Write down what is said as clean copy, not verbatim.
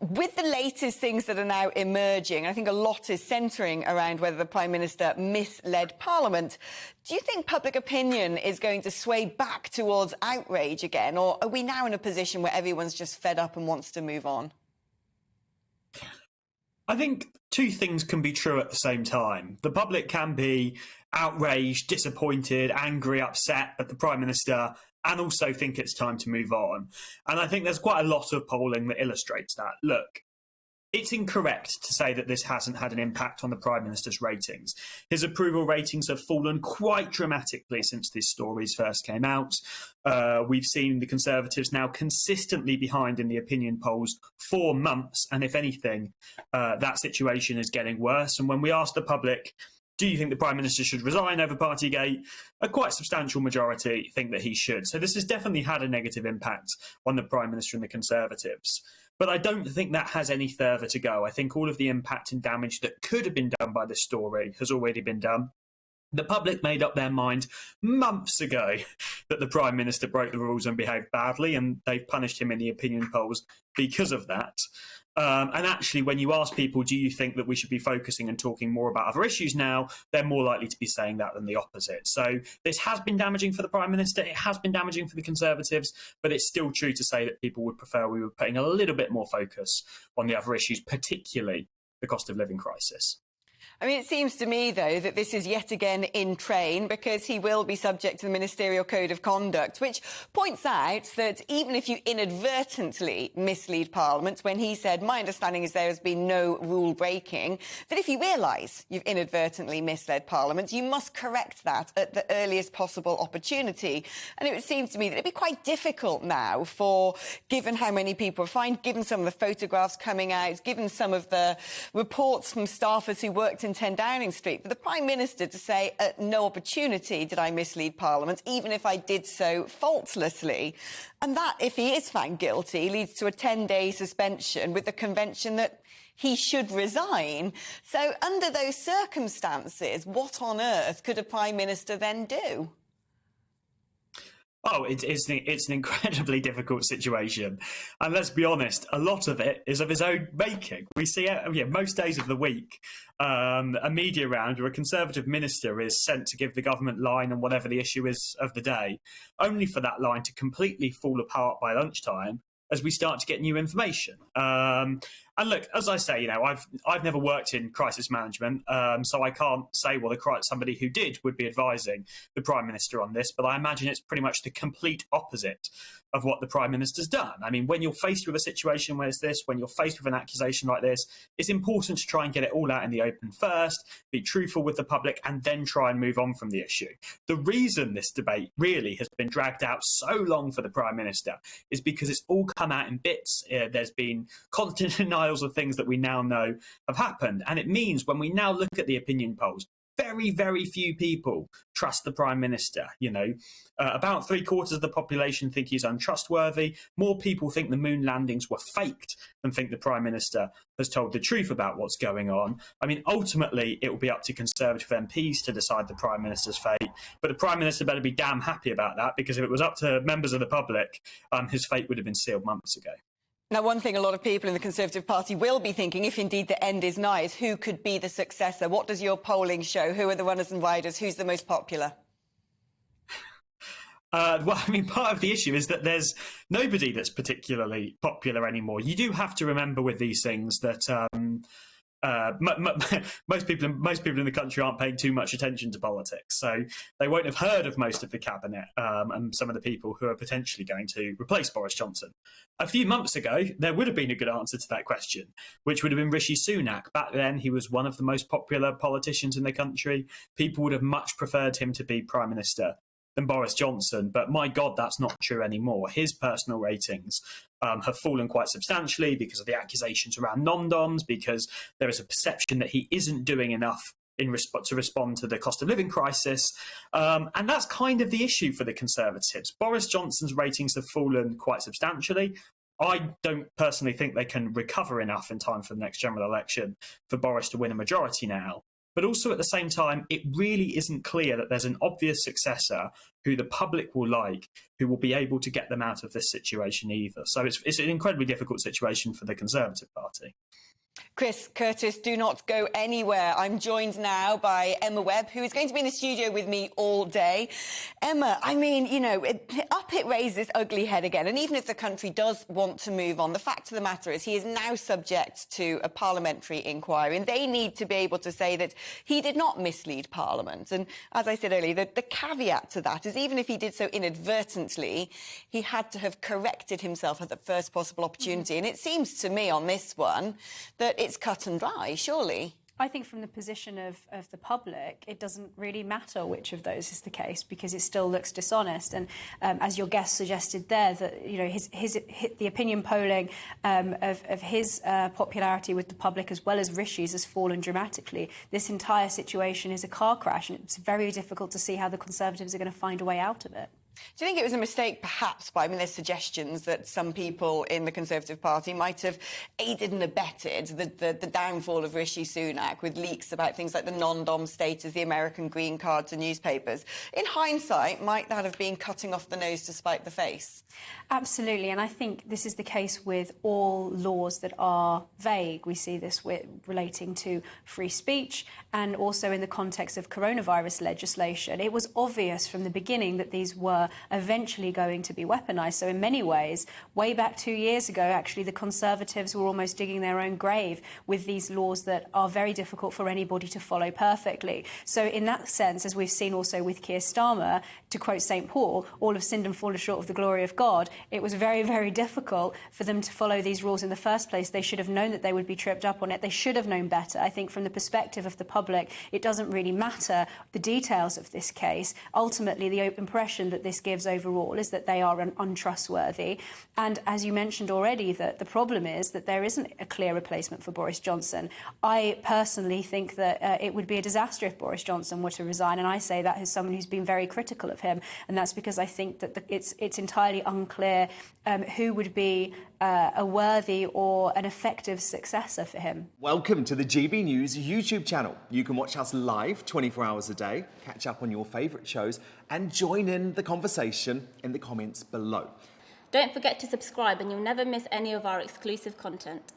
With the latest things that are now emerging, I think a lot is centring around whether the Prime Minister misled Parliament. Do you think public opinion is going to sway back towards outrage again, or are we now in a position where everyone's just fed up and wants to move on? I think two things can be true at the same time. The public can be outraged, disappointed, angry, upset at the Prime Minister, and also think it's time to move on. And I think there's quite a lot of polling that illustrates that. Look, it's incorrect to say that this hasn't had an impact on the Prime Minister's ratings. His approval ratings have fallen quite dramatically since these stories first came out. We've seen the Conservatives now consistently behind in the opinion polls for months, and if anything, that situation is getting worse. And when we ask the public, do you think the Prime Minister should resign over Partygate? A quite substantial majority think that he should. So this has definitely had a negative impact on the Prime Minister and the Conservatives. But I don't think that has any further to go. I think all of the impact and damage that could have been done by this story has already been done. The public made up their mind months ago that the Prime Minister broke the rules and behaved badly, and they've punished him in the opinion polls because of that. And actually, when you ask people, do you think that we should be focusing and talking more about other issues now, they're more likely to be saying that than the opposite. So this has been damaging for the Prime Minister. It has been damaging for the Conservatives, but it's still true to say that people would prefer we were putting a little bit more focus on the other issues, particularly the cost of living crisis. I mean, it seems to me, though, that this is yet again in train because he will be subject to the Ministerial Code of Conduct, which points out that even if you inadvertently mislead Parliament, when he said, my understanding is there has been no rule breaking, that if you realise you've inadvertently misled Parliament, you must correct that at the earliest possible opportunity. And it would seem to me that it'd be quite difficult now given how many people are fined, given some of the photographs coming out, given some of the reports from staffers who worked in 10 Downing Street, for the Prime Minister to say at no opportunity did I mislead Parliament, even if I did so faultlessly. And that, if he is found guilty, leads to a 10-day suspension with the convention that he should resign. So under those circumstances, what on earth could a Prime Minister then do? Oh, it's an incredibly difficult situation. And let's be honest, a lot of it is of his own making. We see it most days of the week, a media round where a Conservative minister is sent to give the government line on whatever the issue is of the day, only for that line to completely fall apart by lunchtime as we start to get new information. And look, as I say, I've never worked in crisis management, so I can't say, well, somebody who did would be advising the Prime Minister on this, but I imagine it's pretty much the complete opposite of what the Prime Minister's done. I mean, when you're faced with a situation where it's this, when you're faced with an accusation like this, it's important to try and get it all out in the open first, be truthful with the public, and then try and move on from the issue. The reason this debate really has been dragged out so long for the Prime Minister is because it's all come out in bits. There's been constant denials of things that we now know have happened. And it means when we now look at the opinion polls, very, very few people trust the Prime Minister. About 3/4 of the population think he's untrustworthy. More people think the moon landings were faked than think the Prime Minister has told the truth about what's going on. I mean, ultimately, it will be up to Conservative MPs to decide the Prime Minister's fate. But the Prime Minister better be damn happy about that, because if it was up to members of the public, his fate would have been sealed months ago. Now, one thing a lot of people in the Conservative Party will be thinking, if indeed the end is nigh, is who could be the successor? What does your polling show? Who are the runners and riders? Who's the most popular? Well, I mean, part of the issue is that there's nobody that's particularly popular anymore. You do have to remember with these things that most people in the country aren't paying too much attention to politics, so they won't have heard of most of the cabinet and some of the people who are potentially going to replace Boris Johnson. A few months ago, there would have been a good answer to that question, which would have been Rishi Sunak. Back then, he was one of the most popular politicians in the country. People would have much preferred him to be Prime Minister than Boris Johnson. But my God, that's not true anymore. His personal ratings have fallen quite substantially because of the accusations around non-doms, because there is a perception that he isn't doing enough to respond to the cost of living crisis. And that's kind of the issue for the Conservatives. Boris Johnson's ratings have fallen quite substantially. I don't personally think they can recover enough in time for the next general election for Boris to win a majority now. But also at the same time, it really isn't clear that there's an obvious successor who the public will like, who will be able to get them out of this situation either. So it's an incredibly difficult situation for the Conservative Party. Chris, Curtis, do not go anywhere. I'm joined now by Emma Webb, who is going to be in the studio with me all day. Emma, I mean, you know, it raises this ugly head again. And even if the country does want to move on, the fact of the matter is he is now subject to a parliamentary inquiry, and they need to be able to say that he did not mislead Parliament. And as I said earlier, the caveat to that is even if he did so inadvertently, he had to have corrected himself at the first possible opportunity. And it seems to me on this one that it's cut and dry, surely. I think from the position of the public, it doesn't really matter which of those is the case because it still looks dishonest. And as your guest suggested there, that you know the opinion polling of his popularity with the public as well as Rishi's has fallen dramatically. This entire situation is a car crash, and it's very difficult to see how the Conservatives are going to find a way out of it. Do you think it was a mistake, perhaps, I mean, there's suggestions that some people in the Conservative Party might have aided and abetted the downfall of Rishi Sunak with leaks about things like the non-dom status, the American green card to newspapers. In hindsight, might that have been cutting off the nose to spite the face? Absolutely, and I think this is the case with all laws that are vague. We see this relating to free speech and also in the context of coronavirus legislation. It was obvious from the beginning that these were eventually going to be weaponised. So in many ways, way back 2 years ago, actually, the Conservatives were almost digging their own grave with these laws that are very difficult for anybody to follow perfectly. So in that sense, as we've seen also with Keir Starmer, to quote St Paul, all have sinned and fallen short of the glory of God, it was very, very difficult for them to follow these rules in the first place. They should have known that they would be tripped up on it. They should have known better. I think from the perspective of the public, it doesn't really matter the details of this case. Ultimately, the impression that this gives overall is that they are untrustworthy. And as you mentioned already, that the problem is that there isn't a clear replacement for Boris Johnson. I personally think that it would be a disaster if Boris Johnson were to resign, and I say that as someone who's been very critical of him, and that's because I think that it's entirely unclear who would be a worthy or an effective successor for him. Welcome to the GB News YouTube channel. You can watch us live 24 hours a day, catch up on your favourite shows and join in the conversation in the comments below. Don't forget to subscribe and you'll never miss any of our exclusive content.